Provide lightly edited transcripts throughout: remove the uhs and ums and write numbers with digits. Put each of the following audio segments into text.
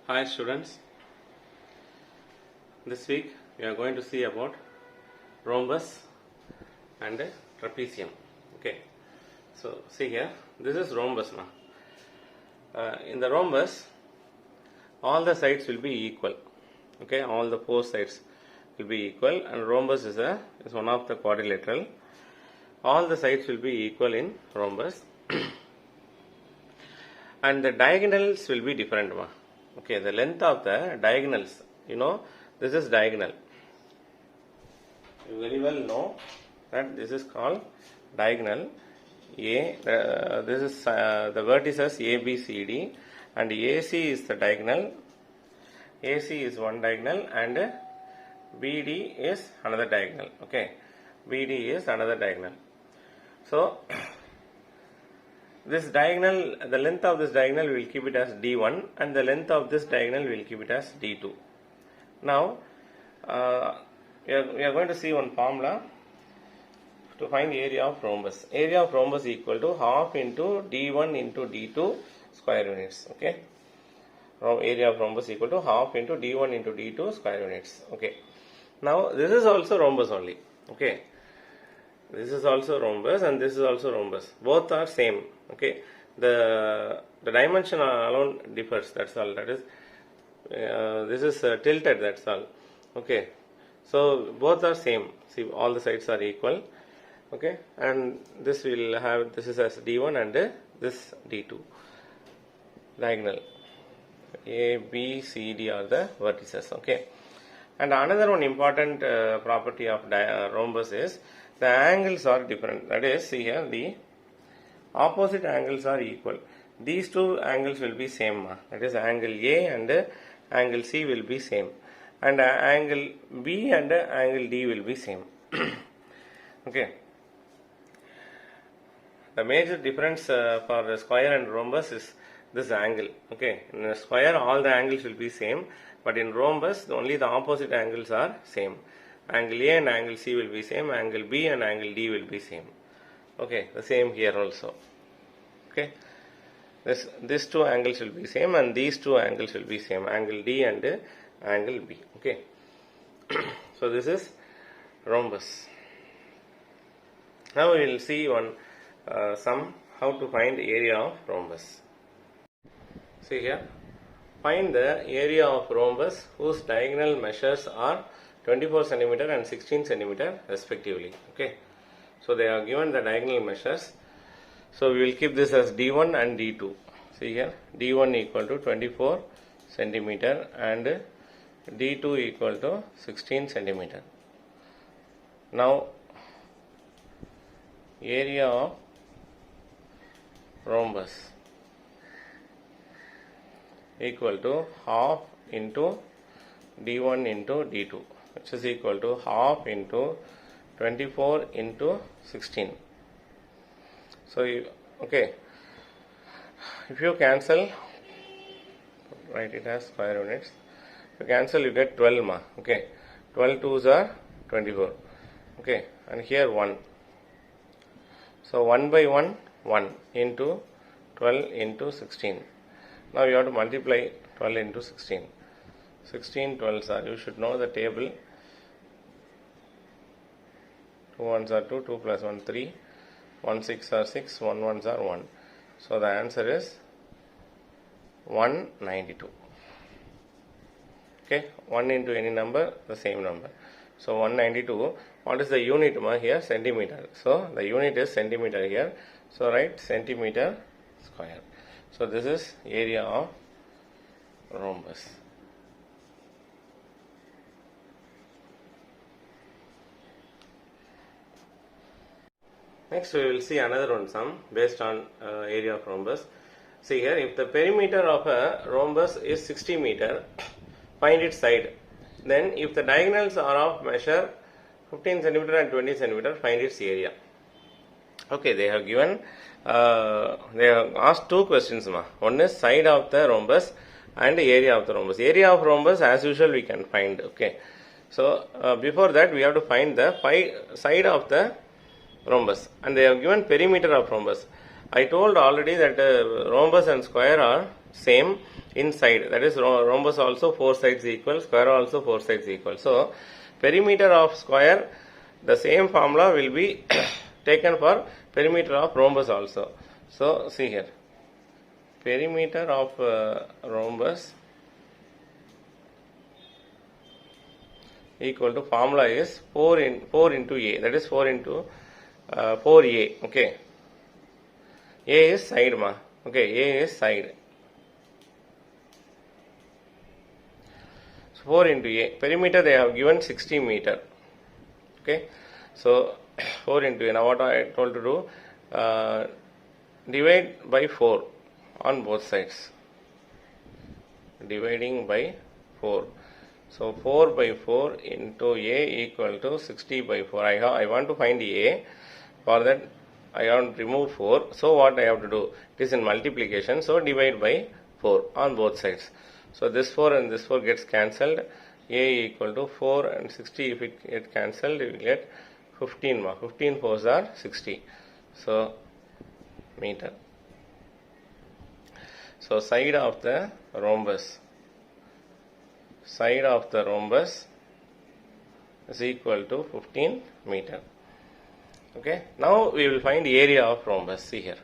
Hi students, this week we are going to see about rhombus and trapezium. Okay, so see here, this is rhombus now. In the rhombus, all the sides will be equal. Okay, all the four sides will be equal, and rhombus is one of the quadrilateral. All the sides will be equal in rhombus, and the diagonals will be different. Okay, the length of the diagonals, this is diagonal. You very well know that this is called diagonal. This is the vertices A, B, C, D, and AC is the diagonal. AC is one diagonal, and BD is another diagonal. Okay, BD is another diagonal. So this diagonal, the length of this diagonal, we will keep it as D1, and the length of this diagonal we will keep it as D2. Now, we are going to see one formula to find area of rhombus. Area of rhombus equal to half into D1 into D2 square units. Okay. Area of rhombus equal to half into D1 into D2 square units. Okay. Now, this is also rhombus only. Okay. This is also rhombus and this is also rhombus. Both are same. Okay. The dimension alone differs. That's all. That is, this is tilted. That's all. Okay. So both are same. See, all the sides are equal. Okay. And this will have, this is as D1 and this D2. Diagonal. A, B, C, D are the vertices. Okay. And another one important property of rhombus is the angles are different. That is, see here, the opposite angles are equal. These two angles will be same. That is, angle A and angle C will be same. And angle B and angle D will be same. Okay. The major difference for square and rhombus is this angle. Okay. In a square, all the angles will be same. But in rhombus, only the opposite angles are same. Angle A and angle C will be same. Angle B and angle D will be same. Okay. The same here also. Okay. These two angles will be same, and these two angles will be same. Angle D and angle B. Okay. So this is rhombus. Now we will see one sum how to find area of rhombus. See here. Find the area of rhombus whose diagonal measures are 24 centimeter and 16 centimeter respectively. Okay. So they are given the diagonal measures. So we will keep this as D1 and D2. See here, D1 equal to 24 centimeter and D2 equal to 16 centimeter. Now, area of rhombus equal to half into D1 into D2, which is equal to half into 24 into 16. So, okay, if you cancel, write it as square units. If you cancel, you get 12 Okay, 12 2s are 24. Okay, and here 1. So 1 by 1, 1 into 12 into 16. Now you have to multiply 12 into 16. 16 12s are, you should know the table. 2 1s are 2, 2 plus 1 3, 1 6 are 6, 1 1s are 1. So the answer is 192. Okay, 1 into any number, the same number. So 192, what is the unit here? Centimeter. So the unit is centimeter here. So write centimeter square. So this is area of rhombus. Next we will see another one sum based on area of rhombus. See here, if the perimeter of a rhombus is 60 meter, find its side. Then if the diagonals are of measure 15 centimeter and 20 centimeter, find its area. Okay, they have given, they have asked two questions. One is side of the rhombus and area of the rhombus. Area of rhombus as usual we can find. Okay, so before that we have to find the side of the rhombus, and they have given perimeter of rhombus. I told already that rhombus and square are same, inside. That is rhombus also 4 sides equal, square also 4 sides equal. So perimeter of square, the same formula will be taken for perimeter of rhombus also. So see here, perimeter of rhombus equal to, formula is 4 into A, that is 4 into 4A. Okay, A is side ma. Okay, A is side. So 4 into A. Perimeter they have given 60 meter. Okay, so 4 into A. Now what I told to do, divide by 4 on both sides. Dividing by 4. So 4 by 4 into A equal to 60 by 4. I want to find A. For that I want to remove 4. So what I have to do? It is in multiplication. So divide by 4 on both sides. So this 4 and this 4 gets cancelled. A equal to 4 and 60. If it gets cancelled, you will get 15. 15 4s are 60. So meter. So side of the rhombus. Side of the rhombus is equal to 15 meter. Okay. Now we will find the area of rhombus. See here.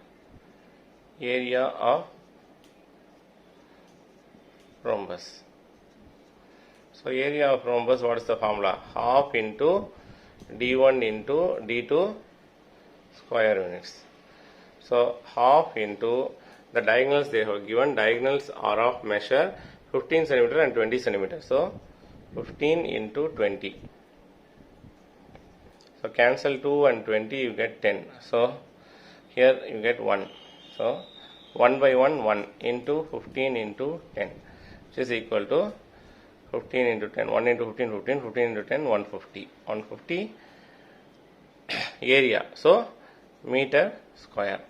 Area of rhombus. So area of rhombus, what is the formula? Half into d1 into d2 square units. So half into the diagonals they have given. Diagonals are of measure 15 centimeter and 20 centimeter. So 15 into 20. So cancel 2 and 20, you get 10. So here you get 1. So 1 by 1, 1 into 15 into 10, which is equal to 15 into 10. 1 into 15, 15, 15 into 10, 150. 150 area. So meter square.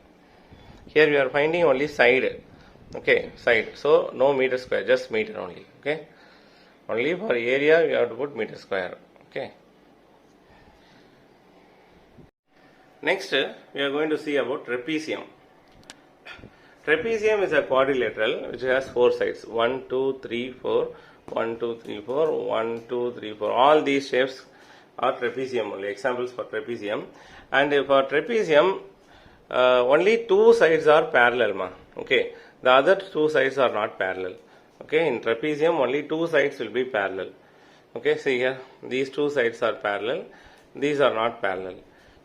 Here we are finding only side. Okay, side. So no meter square, just meter only. Okay, only for area we have to put meter square. Okay. Next we are going to see about trapezium. Trapezium is a quadrilateral which has 4 sides. 1, 2, 3, 4. 1, 2, 3, 4. 1, 2, 3, 4. All these shapes are trapezium only. Examples for trapezium. And for trapezium, only 2 sides are parallel. Okay. The other 2 sides are not parallel. Okay, in trapezium only 2 sides will be parallel. Okay, see here, these 2 sides are parallel, these are not parallel.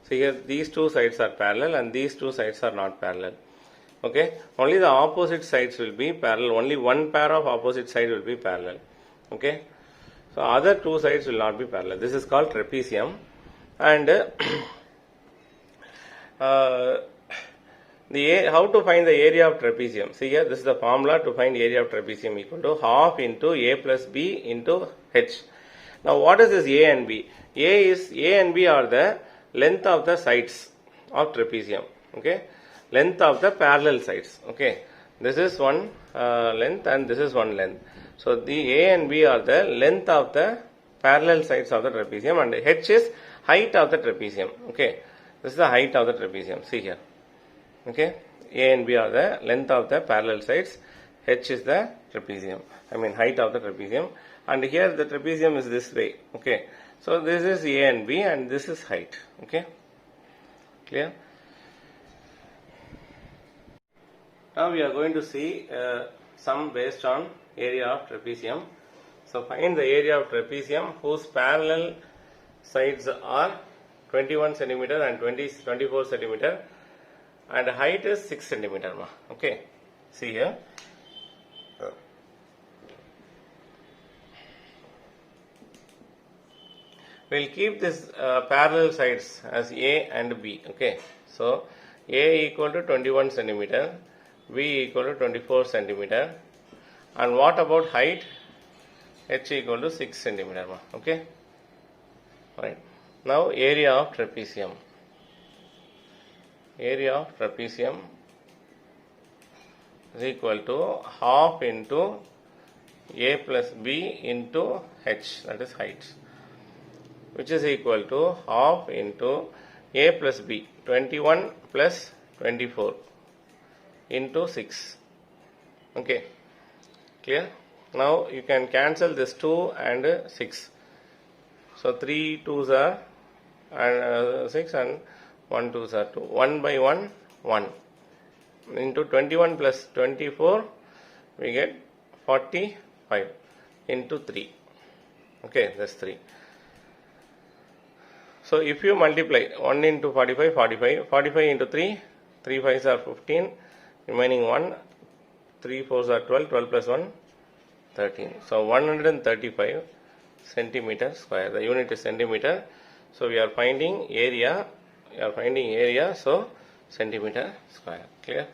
See here, these 2 sides are parallel and these 2 sides are not parallel. Okay, only the opposite sides will be parallel, only one pair of opposite sides will be parallel. Okay, so other 2 sides will not be parallel. This is called trapezium. And how to find the area of trapezium? See here, this is the formula to find area of trapezium, equal to half into A plus B into H. Now what is this A and B? A and B are the length of the sides of trapezium. Okay, length of the parallel sides. Okay, this is one length and this is one length. So the A and B are the length of the parallel sides of the trapezium, and H is height of the trapezium. Okay, this is the height of the trapezium. See here. Okay, A and B are the length of the parallel sides. H is the trapezium. I mean height of the trapezium. And here the trapezium is this way. Okay, so this is A and B and this is height. Okay, clear? Now we are going to see some based on area of trapezium. So find the area of trapezium whose parallel sides are 21 centimeter and 24 centimeter. And height is 6 centimeter. Okay, see here. We'll keep this parallel sides as A and B. Okay, so A equal to 21 centimeter, B equal to 24 centimeter. And what about height? H equal to 6 centimeter. Okay, right. Now area of trapezium. Area of trapezium is equal to half into A plus B into H, that is height, which is equal to half into A plus B, 21 plus 24 into 6. Okay, Clear? Now you can cancel this 2 and 6. So 3 2s are and 6 and 1 2s are 2. 1 by 1, 1. Into 21 plus 24, we get 45 into 3. Okay, that's 3. So if you multiply 1 into 45, 45, 45 into 3, 3 5s are 15, remaining 1, 3 4s are 12, 12 plus 1, 13. So 135 centimeter square. The unit is centimeter. So we are finding area. So centimeter square. Clear?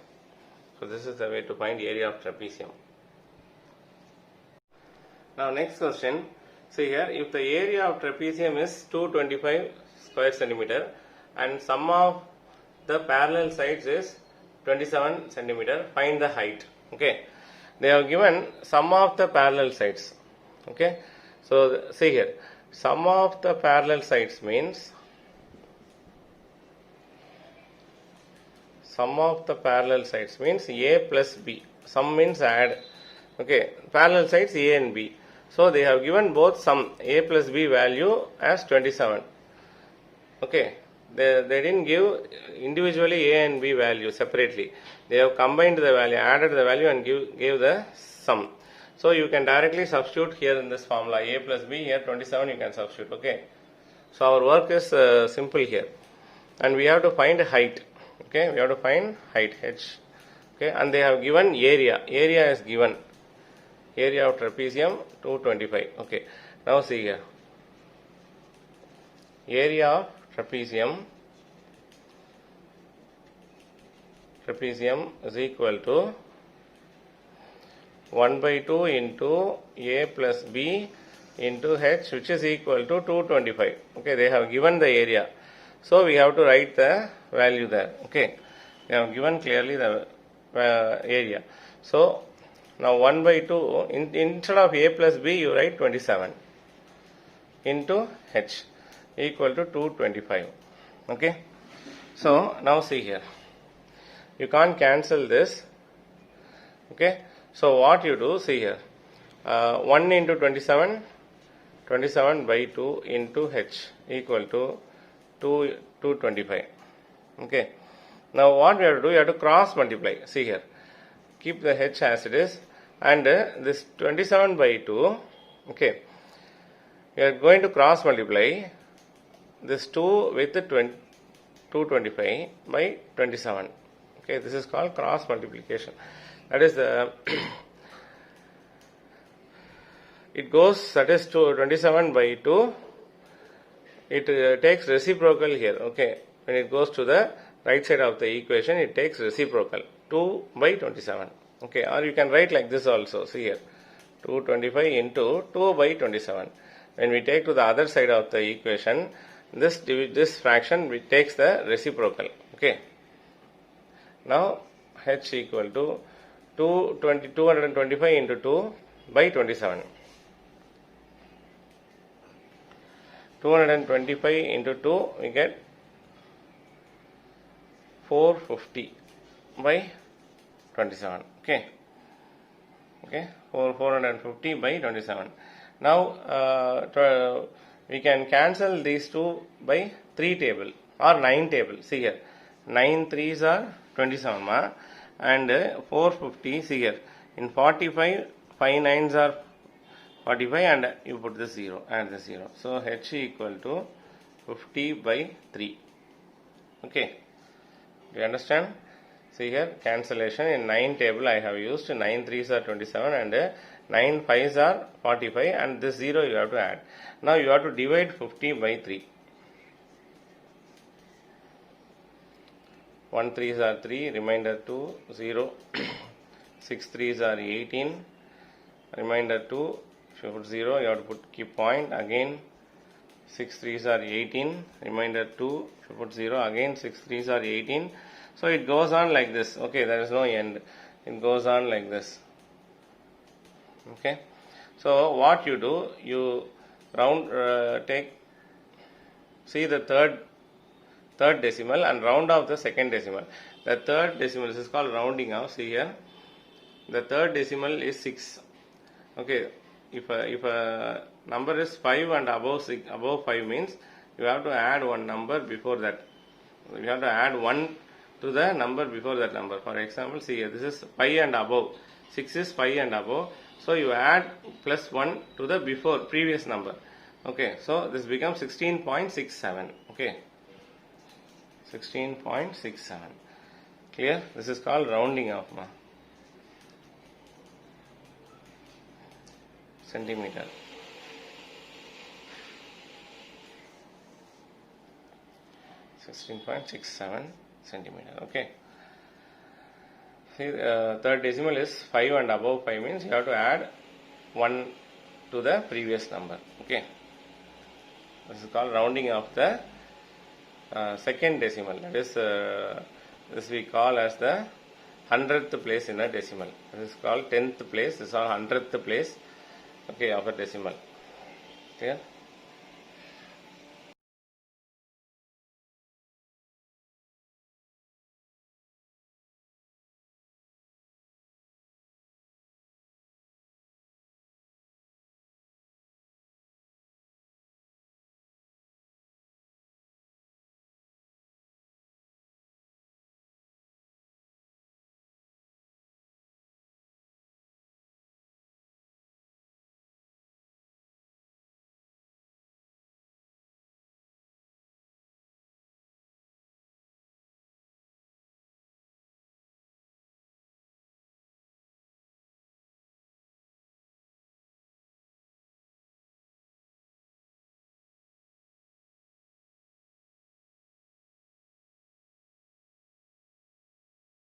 So this is the way to find area of trapezium. Now next question. See here, if the area of trapezium is 225 square centimeter and sum of the parallel sides is 27 centimeter, find the height. Okay, they have given sum of the parallel sides. Okay, so see here, sum of the parallel sides means A plus B. Sum means add. Okay, parallel sides A and B. So they have given both sum A plus B value as 27. Okay, they didn't give individually A and B value separately. They have combined the value, added the value and gave the sum. So you can directly substitute here in this formula. A plus B, here 27 you can substitute. Okay, so our work is simple here. And we have to find height. Okay, we have to find height h. Okay, and they have given area. Area is given. Area of trapezium 225. Okay, now see here. Area of trapezium is equal to 1 by 2 into A plus B into H, which is equal to 225. Okay, they have given the area. So we have to write the value there. Okay, they have given clearly the area. So now 1 by 2, instead of A plus B, you write 27 into H equal to 225. Okay, so now see here. You can't cancel this. Okay, so what you do, see here. 1 into 27, 27 by 2 into H equal to 225. Okay, now what we have to do, you have to cross multiply. See here, keep the H as it is, and this 27 by 2, okay, you are going to cross multiply this 2 with the 225 by 27. Okay, this is called cross multiplication. That is the it goes, that is to 27 by 2. It takes reciprocal here. Okay, when it goes to the right side of the equation, it takes reciprocal 2 by 27. Okay, or you can write like this also. See here, 225 into 2 by 27. When we take to the other side of the equation, this fraction takes the reciprocal. Okay, now H equal to 225 into 2 by 27. 225 into 2, we get 450 by 27. Okay, 450 by 27. Now we can cancel these two by 3 table or 9 table. See here, 9 3s are 27 and 450. See here, in 45, 5 9s are 45 and you put the 0, add the 0. So H equal to 50 by 3. Okay, do you understand? See here, cancellation in 9 table I have used 9 3s are 27 and 9 5s are 45 and this 0 you have to add. Now you have to divide 50 by 3. 1 3s are 3, remainder 2, 0. 6 3s are 18, remainder 2. If you put 0, you have to keep point again. 6 3s are 18, remainder 2. If you put 0, again 6 3s are 18. So it goes on like this. Okay, there is no end. It goes on like this. Okay, so what you do, you round, see the third decimal and round off the second decimal. The third decimal, this is called rounding off. See here, the third decimal is 6. Okay, if a number is 5 and above 5 means you have to add one number before that. You have to add 1 to the number before that number. For example, see here, this is 5 and above. 6 is 5 and above. So you add plus 1 to the previous number. Okay, so this becomes 16.67. Okay, 16.67. Clear? This is called rounding off. Centimeter. .67 centimeter. Okay. See, third decimal is 5 and above 5 means you have to add 1 to the previous number. Okay. This is called rounding of the second decimal. That is, this we call as the 100th place in a decimal. This is called 10th place. This is called 100th place. Okay, of a decimal. Clear?